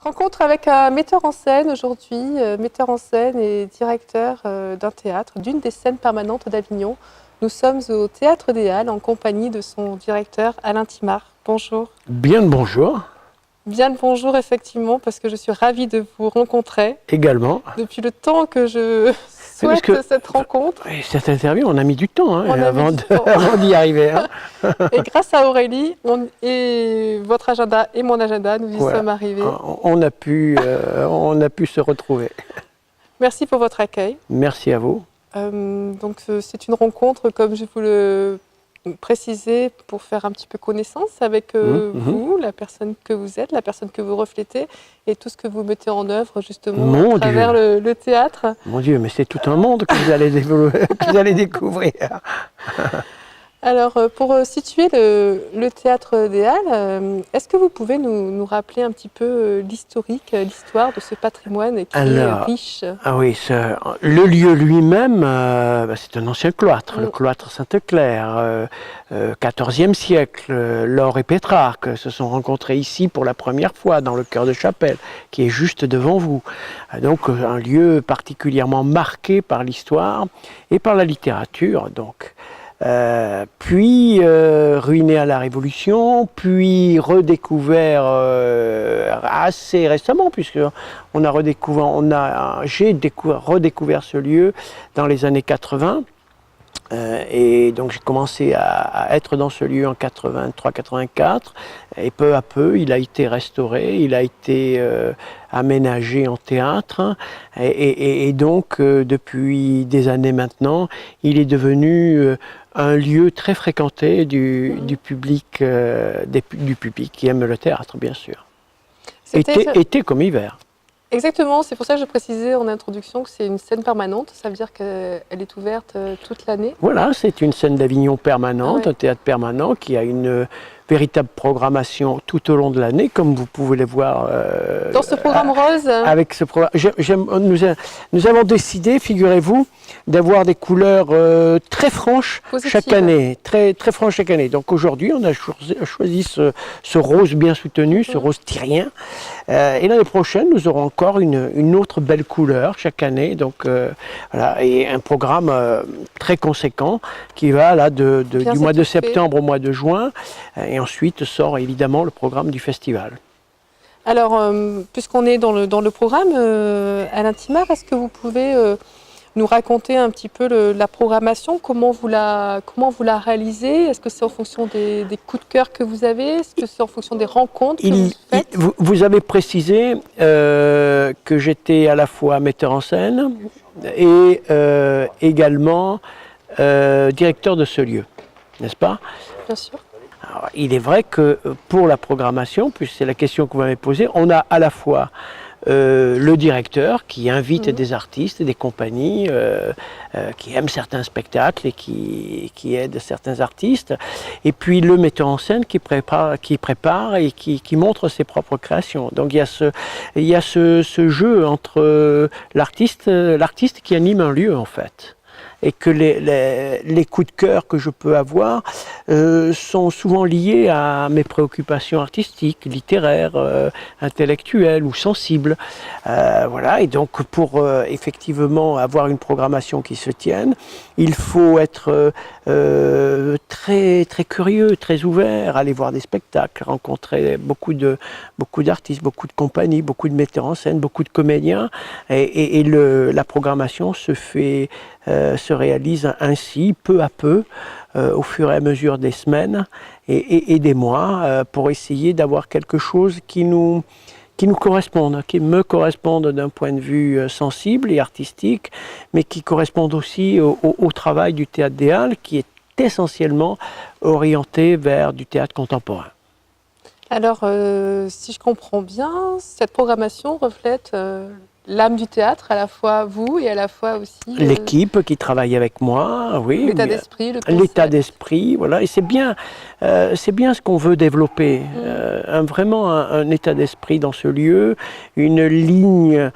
Rencontre avec un metteur en scène aujourd'hui, metteur en scène et directeur d'un théâtre, d'une des scènes permanentes d'Avignon. Nous sommes au Théâtre des Halles en compagnie de son directeur Alain Timard. Bonjour. Bien le bonjour. Bien le bonjour effectivement parce que je suis ravie de vous rencontrer. Également. Depuis le temps que je souhaite cette rencontre. Cette interview, on a mis du temps avant d'y arriver. Hein. Et grâce à Aurélie et votre agenda et mon agenda, nous y sommes arrivés. On a pu se retrouver. Merci pour votre accueil. Merci à vous. Donc c'est une rencontre, comme je vous le précisais, pour faire un petit peu connaissance avec vous, la personne que vous êtes, la personne que vous reflétez et tout ce que vous mettez en œuvre justement à travers le théâtre. Mon Dieu, mais c'est tout un monde que vous allez développer, que vous allez découvrir. Alors, pour situer le Théâtre des Halles, est-ce que vous pouvez nous rappeler un petit peu l'historique, l'histoire de ce patrimoine qui est riche? Ah oui, le lieu lui-même, c'est un ancien cloître, le cloître Sainte-Claire, 14e siècle. Laure et Pétrarque se sont rencontrés ici pour la première fois dans le chœur de chapelle, qui est juste devant vous. Donc, un lieu particulièrement marqué par l'histoire et par la littérature, donc. Puis ruiné à la Révolution, puis redécouvert assez récemment, puisque j'ai redécouvert ce lieu dans les années 80. Et donc j'ai commencé à être dans ce lieu en 83-84 et peu à peu il a été restauré, il a été aménagé en théâtre et donc depuis des années maintenant il est devenu un lieu très fréquenté du public qui aime le théâtre bien sûr, été comme hiver. Exactement, c'est pour ça que je précisais en introduction que c'est une scène permanente, ça veut dire qu'elle est ouverte toute l'année. Voilà, c'est une scène d'Avignon permanente, un théâtre permanent qui a une véritable programmation tout au long de l'année, comme vous pouvez le voir. Dans ce programme rose. Avec ce programme, nous avons décidé, figurez-vous, d'avoir des couleurs très franches chaque année, très franches chaque année. Donc aujourd'hui, on a choisi ce rose bien soutenu, ce rose tyrien. Et l'année prochaine, nous aurons encore une autre belle couleur chaque année. Donc voilà, et un programme très conséquent qui va là du mois de septembre au mois de juin. Et ensuite sort évidemment le programme du festival. Alors, puisqu'on est dans le programme, Alain Timard, est-ce que vous pouvez nous raconter un petit peu la programmation, comment vous la réalisez? Est-ce que c'est en fonction des coups de cœur que vous avez? Est-ce que c'est en fonction des rencontres que vous faites? Vous avez précisé que j'étais à la fois metteur en scène et également directeur de ce lieu, n'est-ce pas? Bien sûr. Alors, il est vrai que pour la programmation, puisque c'est la question que vous m'avez posée, on a à la fois le directeur qui invite des artistes, des compagnies qui aiment certains spectacles et qui aident certains artistes, et puis le metteur en scène qui prépare et qui montre ses propres créations. Donc il y a ce jeu entre l'artiste qui anime un lieu en fait. Et que les coups de cœur que je peux avoir sont souvent liés à mes préoccupations artistiques, littéraires, intellectuelles ou sensibles. Voilà, et donc pour effectivement avoir une programmation qui se tienne, il faut être très curieux, très ouvert, aller voir des spectacles, rencontrer beaucoup d'artistes, beaucoup de compagnies, beaucoup de metteurs en scène, beaucoup de comédiens, et la programmation se réalise ainsi, peu à peu, au fur et à mesure des semaines et des mois, pour essayer d'avoir quelque chose qui nous corresponde, qui me corresponde d'un point de vue sensible et artistique, mais qui corresponde aussi au travail du Théâtre des Halles, qui est essentiellement orienté vers du théâtre contemporain. Alors, si je comprends bien, cette programmation reflète l'âme du théâtre, à la fois vous et à la fois aussi... l'équipe qui travaille avec moi, oui. L'état d'esprit, le concept. L'état d'esprit, voilà. Et c'est bien ce qu'on veut développer. Vraiment un état d'esprit dans ce lieu, une ligne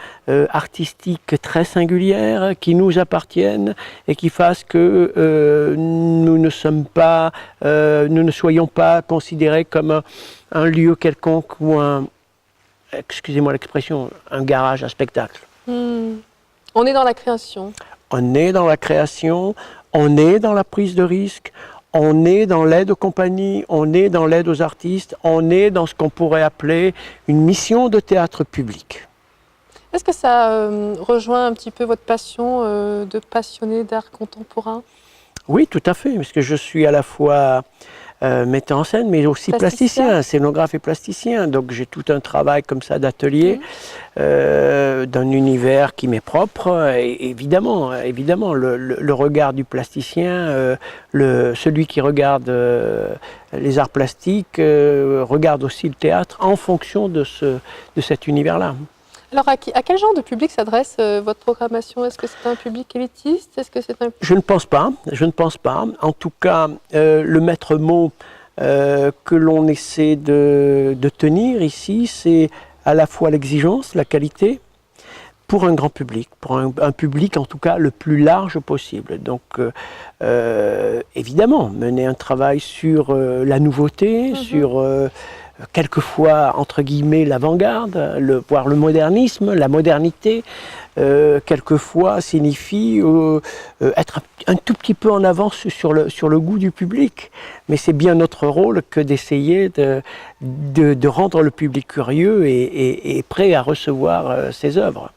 artistique très singulière qui nous appartienne et qui fasse que nous ne soyons pas considérés comme un lieu quelconque ou excusez-moi l'expression, un garage à spectacle. On est dans la création. On est dans la création, on est dans la prise de risque, on est dans l'aide aux compagnies, on est dans l'aide aux artistes, on est dans ce qu'on pourrait appeler une mission de théâtre public. Est-ce que ça rejoint un petit peu votre passion de passionné d'art contemporain? Oui, tout à fait, parce que je suis à la fois metteur en scène, mais aussi plasticien, scénographe et plasticien. Donc j'ai tout un travail comme ça d'atelier, d'un univers qui m'est propre. Et évidemment, le regard du plasticien, celui qui regarde les arts plastiques, regarde aussi le théâtre en fonction de cet univers-là. Alors, à quel genre de public s'adresse votre programmation? Est-ce que c'est un public élitiste? Est-ce que c'est un... Je ne pense pas. En tout cas, le maître mot que l'on essaie de tenir ici, c'est à la fois l'exigence, la qualité, pour un grand public, pour un public en tout cas le plus large possible. Donc, évidemment, mener un travail sur la nouveauté, sur... quelquefois, entre guillemets, l'avant-garde, voire le modernisme, la modernité, quelquefois signifie être un tout petit peu en avance sur le goût du public. Mais c'est bien notre rôle que d'essayer de rendre le public curieux et prêt à recevoir ses œuvres.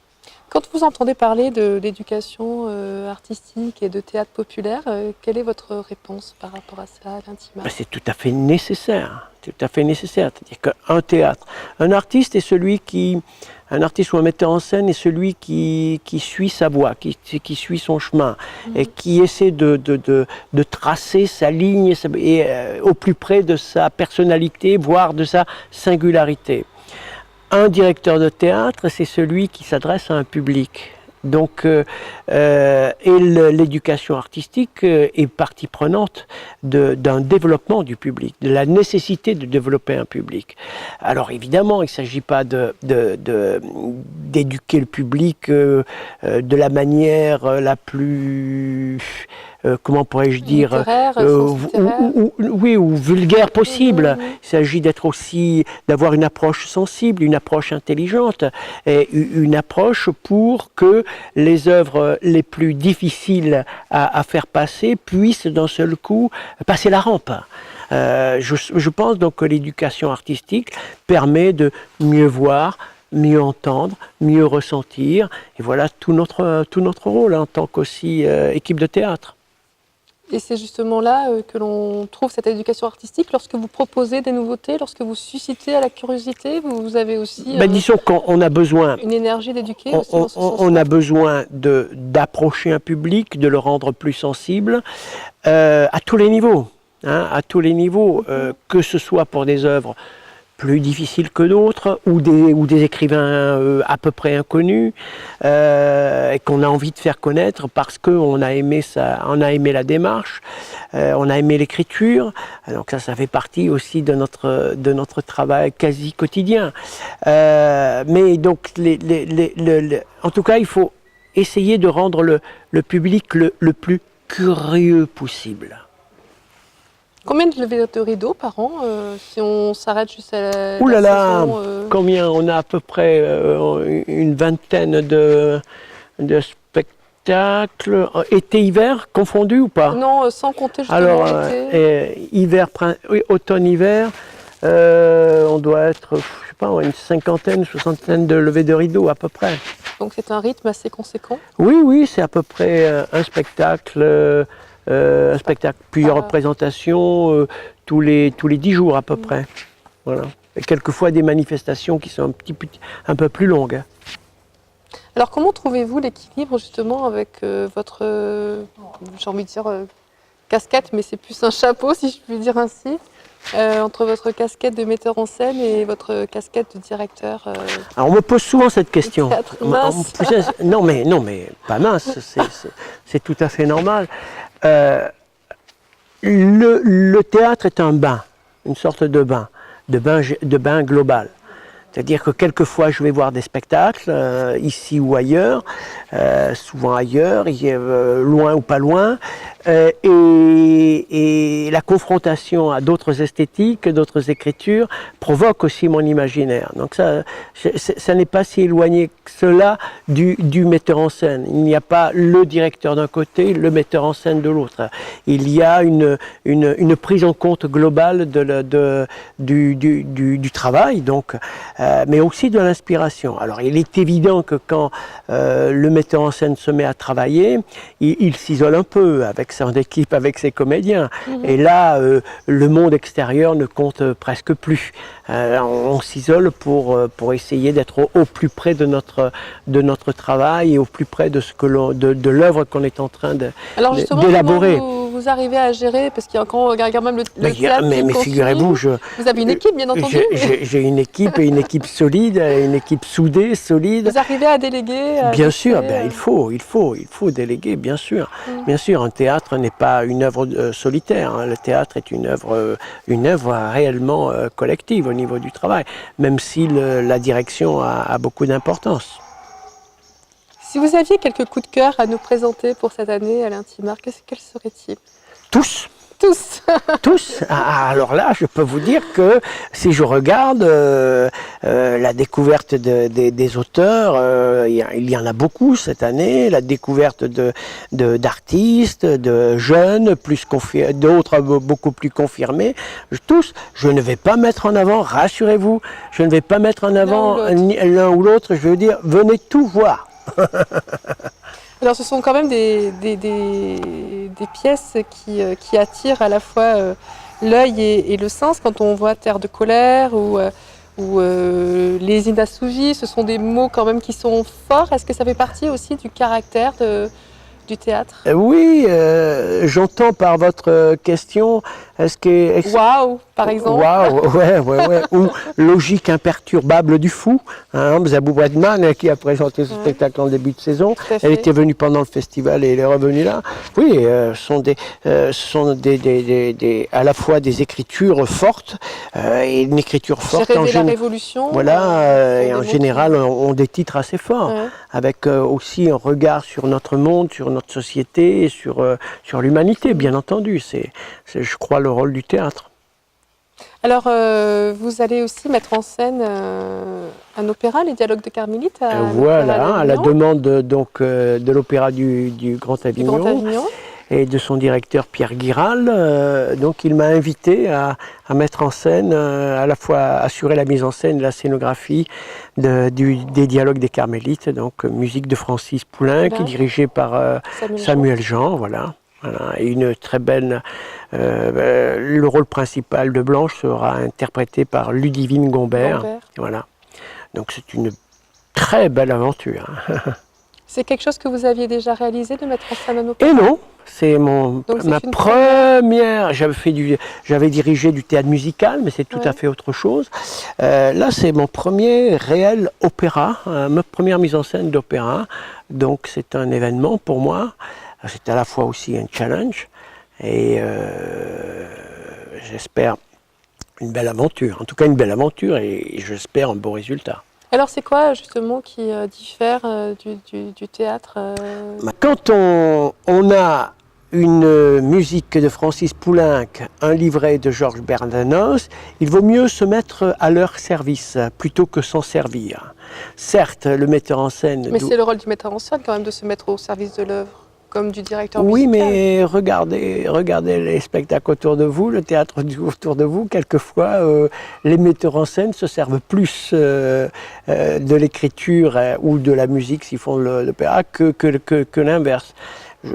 Quand vous entendez parler de l'éducation artistique et de théâtre populaire, quelle est votre réponse par rapport à ça, à l'Intima? C'est tout à fait nécessaire. C'est-à-dire qu'un théâtre, un artiste ou un metteur en scène est celui qui suit sa voie, qui suit son chemin et qui essaie de tracer sa ligne au plus près de sa personnalité, voire de sa singularité. Un directeur de théâtre, c'est celui qui s'adresse à un public. Donc, l'éducation artistique est partie prenante d'un développement du public, de la nécessité de développer un public. Alors évidemment, il ne s'agit pas d'éduquer le public de la manière la plus... comment pourrais-je dire, ou vulgaire possible. Il s'agit d'avoir une approche sensible, une approche intelligente, et une approche pour que les œuvres les plus difficiles à faire passer puissent d'un seul coup passer la rampe. Je pense donc que l'éducation artistique permet de mieux voir, mieux entendre, mieux ressentir, et voilà tout notre rôle en tant qu'aussi équipe de théâtre. Et c'est justement là que l'on trouve cette éducation artistique, lorsque vous proposez des nouveautés, lorsque vous suscitez à la curiosité, vous avez aussi disons qu'on a besoin, une énergie d'éduquer. On a besoin d'approcher un public, de le rendre plus sensible à tous les niveaux, que ce soit pour des œuvres plus difficiles que d'autres, ou des écrivains à peu près inconnus, et qu'on a envie de faire connaître parce qu'on a aimé la démarche, on a aimé l'écriture. Donc ça fait partie aussi de notre travail quasi quotidien. Mais donc, en tout cas, il faut essayer de rendre le public le plus curieux possible. Combien de levées de rideaux par an, si on s'arrête juste à la Ouh là là, saison, combien? On a à peu près une vingtaine de spectacles, été-hiver confondus ou pas? Non, sans compter justement l'été. Automne-hiver, on doit être, je sais pas, une cinquantaine, soixantaine de levées de rideaux à peu près. Donc c'est un rythme assez conséquent? Oui, c'est à peu près un spectacle. Plusieurs représentations tous les 10 jours à peu près. Voilà. Et quelquefois des manifestations qui sont un peu plus longues. Alors comment trouvez-vous l'équilibre justement avec votre, j'ai envie de dire casquette, mais c'est plus un chapeau si je puis dire ainsi, entre votre casquette de metteur en scène et votre casquette de directeur Alors on me pose souvent cette question. Mince. Non mais pas mince, c'est tout à fait normal. Le théâtre est un bain, une sorte de bain global. C'est-à-dire que quelquefois je vais voir des spectacles, ici ou ailleurs, souvent ailleurs, loin ou pas loin, et la confrontation à d'autres esthétiques, d'autres écritures, provoque aussi mon imaginaire. Donc ça n'est pas si éloigné que cela du metteur en scène. Il n'y a pas le directeur d'un côté, le metteur en scène de l'autre. Il y a une prise en compte globale du travail, donc, mais aussi de l'inspiration. Alors il est évident que quand le metteur en scène se met à travailler, il s'isole un peu avec son équipe, avec ses comédiens. Et là, le monde extérieur ne compte presque plus. On s'isole pour essayer d'être au plus près de notre travail et au plus près de de l'œuvre qu'on est en train d'élaborer. Vous arrivez à gérer, parce qu'il y a quand même le théâtre mais figurez-vous, vous avez une équipe, bien entendu. J'ai une équipe, et une équipe solide, une équipe soudée, solide. Vous arrivez à déléguer Bien sûr, il faut déléguer, bien sûr. Bien sûr, un théâtre n'est pas une œuvre solitaire. Hein. Le théâtre est une œuvre réellement collective au niveau du travail, même si la direction a beaucoup d'importance. Si vous aviez quelques coups de cœur à nous présenter pour cette année, Alain Timard, quels seraient-ils? Tous. Tous. Tous. Alors là, je peux vous dire que si je regarde la découverte des auteurs, il y en a beaucoup cette année, la découverte d'artistes, de jeunes, d'autres beaucoup plus confirmés. Tous, je ne vais pas mettre en avant, rassurez-vous, je ne vais pas mettre en avant l'un ou l'autre, je veux dire, venez tout voir. Alors ce sont quand même des pièces qui attirent à la fois l'œil et le sens. Quand on voit Terre de colère ou les Inasuji, ce sont des mots quand même qui sont forts. Est-ce que ça fait partie aussi du caractère du théâtre? Oui, j'entends par votre question, Waouh, par exemple. Waouh, ouais. Ou Logique imperturbable du fou, hein, Zabou Bredman qui a présenté ce spectacle en début de saison. Elle était venue pendant le festival et elle est revenue là. Oui, ce sont à la fois des écritures fortes et une écriture forte. J'ai rêvé la Révolution. Voilà, et en général, ont des titres assez forts, avec aussi un regard sur notre monde, sur notre société et sur l'humanité, bien entendu. C'est, je crois, le rôle du théâtre. Alors, vous allez aussi mettre en scène un opéra, Les Dialogues de Carmélite. Voilà, à la demande donc, de l'opéra du Grand Avignon et de son directeur Pierre Guiral. Donc il m'a invité à mettre en scène, à la fois assurer la mise en scène et la scénographie des Dialogues des Carmélites, donc musique de Francis Poulenc, dirigée par Samuel Jean, voilà. Et une très belle. Le rôle principal de Blanche sera interprété par Ludivine Gombert. Voilà. Donc c'est une très belle aventure. C'est quelque chose que vous aviez déjà réalisé, de mettre en scène un opéra? Et non, c'est ma première. J'avais dirigé du théâtre musical, mais c'est tout à fait autre chose. Là, c'est mon premier réel opéra, ma première mise en scène d'opéra. Donc c'est un événement pour moi. C'est à la fois aussi un challenge et j'espère une belle aventure. En tout cas, une belle aventure et j'espère un beau résultat. Alors, c'est quoi justement qui diffère du théâtre Quand on a une musique de Francis Poulenc, un livret de Georges Bernanos, il vaut mieux se mettre à leur service plutôt que s'en servir. Certes, le metteur en scène... Mais c'est le rôle du metteur en scène quand même de se mettre au service de l'œuvre, comme du directeur musical. Oui, mais regardez les spectacles autour de vous, le théâtre autour de vous. Quelquefois, les metteurs en scène se servent plus de l'écriture ou de la musique, s'ils font l'opéra, que l'inverse.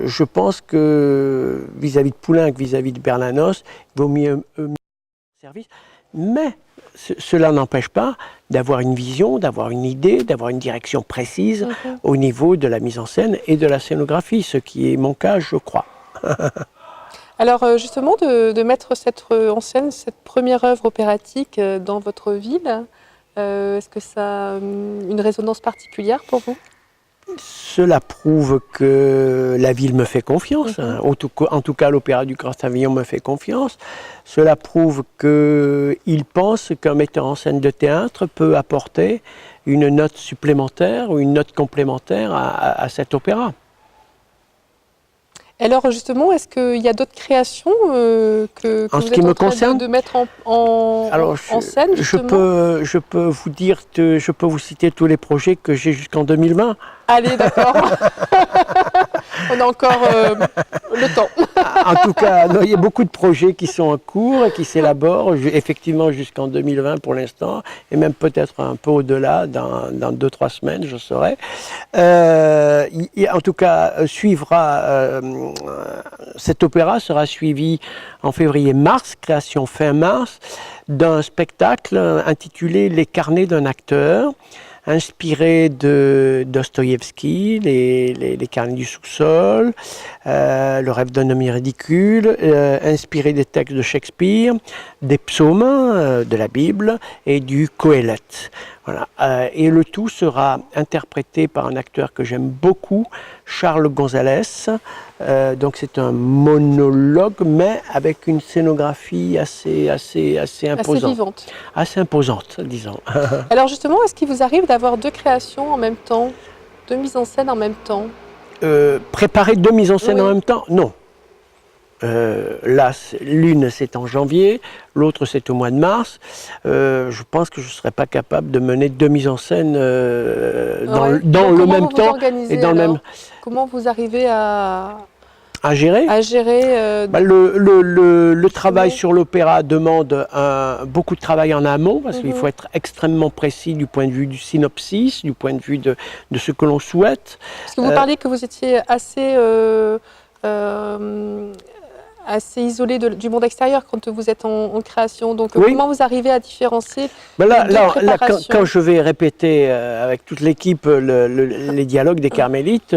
Je pense que vis-à-vis de Poulenc, vis-à-vis de Bernanos, il vaut mieux service. Mais cela n'empêche pas d'avoir une vision, d'avoir une idée, d'avoir une direction précise au niveau de la mise en scène et de la scénographie, ce qui est mon cas, je crois. Alors justement, de mettre en scène cette première œuvre opératique dans votre ville, est-ce que ça a une résonance particulière pour vous ? Cela prouve que la ville me fait confiance, hein. En tout cas l'Opéra du Grand Avignon me fait confiance. Cela prouve qu'il pense qu'un metteur en scène de théâtre peut apporter une note supplémentaire ou une note complémentaire à cet opéra. Alors justement, est-ce qu'il y a d'autres créations que En vous ce qui êtes me en train concerne, de mettre en scène justement? je peux vous dire, je peux vous citer tous les projets que j'ai jusqu'en 2020. Allez, d'accord. On a encore le temps. En tout cas, non, il y a beaucoup de projets qui sont en cours et qui s'élaborent, effectivement jusqu'en 2020 pour l'instant, et même peut-être un peu au-delà, dans 2-3 semaines, je saurai. En tout cas, cet opéra sera suivi en février-mars, création fin mars, d'un spectacle intitulé Les carnets d'un acteur, inspiré de Dostoïevski, les carnets du sous-sol, Le rêve d'un homme ridicule, inspiré des textes de Shakespeare, des psaumes de la Bible et du Qoélette. Voilà. Et le tout sera interprété par un acteur que j'aime beaucoup, Charles Gonzalez. Donc c'est un monologue, mais avec une scénographie assez imposante. Assez vivante. Assez imposante, disons. Alors justement, est-ce qu'il vous arrive d'avoir deux créations en même temps, deux mises en scène en même temps? Préparer deux mises en scène Oui. en même temps? Non. Là, l'une c'est en janvier, l'autre c'est au mois de mars. Je pense que je ne serais pas capable de mener deux mises en scène dans le même temps et dans le même. Comment vous arrivez à gérer. Le travail sur l'opéra demande beaucoup de travail en amont, parce qu'il faut être extrêmement précis du point de vue du synopsis, du point de vue de ce que l'on souhaite. Parce que vous parliez que vous étiez assez isolé du monde extérieur quand vous êtes en création. Donc oui. Comment vous arrivez à différencier là, quand je vais répéter avec toute l'équipe les dialogues des Carmélites,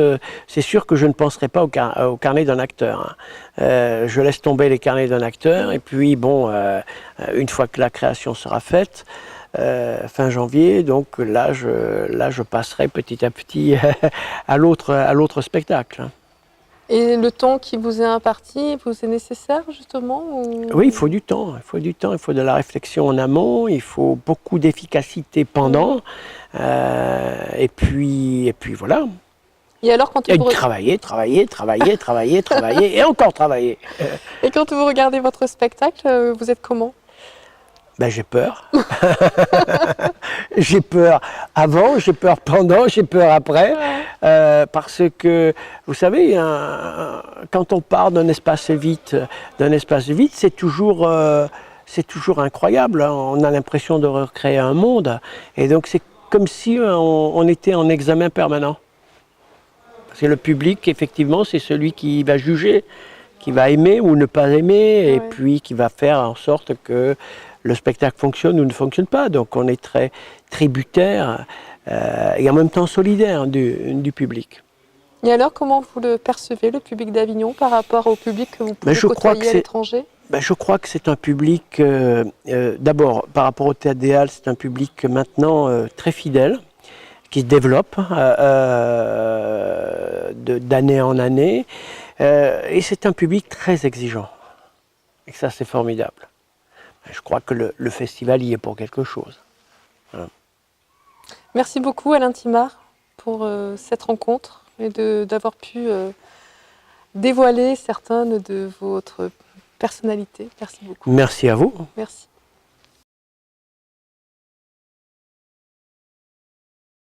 c'est sûr que je ne penserai pas au carnet d'un acteur. Hein. Je laisse tomber les carnets d'un acteur et puis bon, une fois que la création sera faite, fin janvier, donc là je passerai petit à petit à l'autre spectacle. Et le temps qui vous est imparti vous est nécessaire justement ou... Oui, il faut du temps, il faut de la réflexion en amont, il faut beaucoup d'efficacité pendant, et puis voilà. Et alors quand vous travailler et encore travailler. Et quand vous regardez votre spectacle, vous êtes comment? Ben, j'ai peur. J'ai peur avant, j'ai peur pendant, j'ai peur après. Parce que, vous savez, quand on part d'un espace vide, c'est toujours incroyable. Hein. On a l'impression de recréer un monde. Et donc, c'est comme si on était en examen permanent. Parce que le public, effectivement, c'est celui qui va juger, qui va aimer ou ne pas aimer, et puis qui va faire en sorte que le spectacle fonctionne ou ne fonctionne pas. Donc on est très tributaire et en même temps solidaire du public. Et alors comment vous le percevez, le public d'Avignon, par rapport au public que vous pouvez côtoyer à l'étranger? Je crois que c'est un public, d'abord par rapport au Théâtre des Halles, c'est un public maintenant très fidèle, qui se développe d'année en année, et c'est un public très exigeant. Et ça c'est formidable. Je crois que le festival y est pour quelque chose. Voilà. Merci beaucoup Alain Timard pour cette rencontre et d'avoir pu dévoiler certaines de votre personnalité. Merci beaucoup. Merci à vous. Merci.